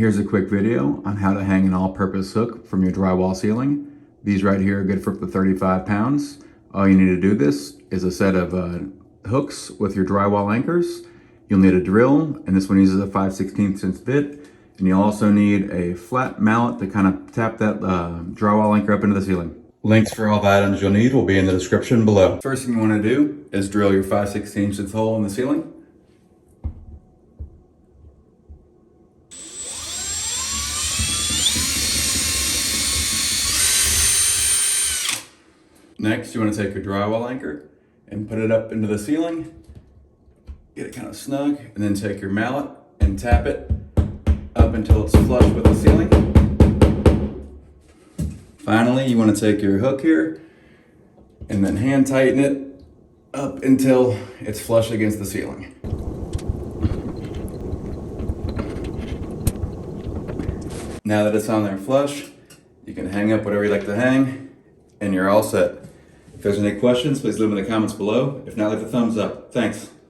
Here's a quick video on how to hang an all-purpose hook from your drywall ceiling. These right here are good for up to 35 pounds. All you need to do this is a set of hooks with your drywall anchors. You'll need a drill, and this one uses a 5/16 bit. And you'll also need a flat mallet to kind of tap that drywall anchor up into the ceiling. Links for all the items you'll need will be in the description below. First thing you want to do is drill your 5/16 hole in the ceiling. Next, you want to take your drywall anchor and put it up into the ceiling. Get it kind of snug, and then take your mallet and tap it up until it's flush with the ceiling. Finally, you want to take your hook here and then hand tighten it up until it's flush against the ceiling. Now that it's on there flush, you can hang up whatever you like to hang, and you're all set. If there's any questions, please leave them in the comments below. If not, leave a thumbs up. Thanks.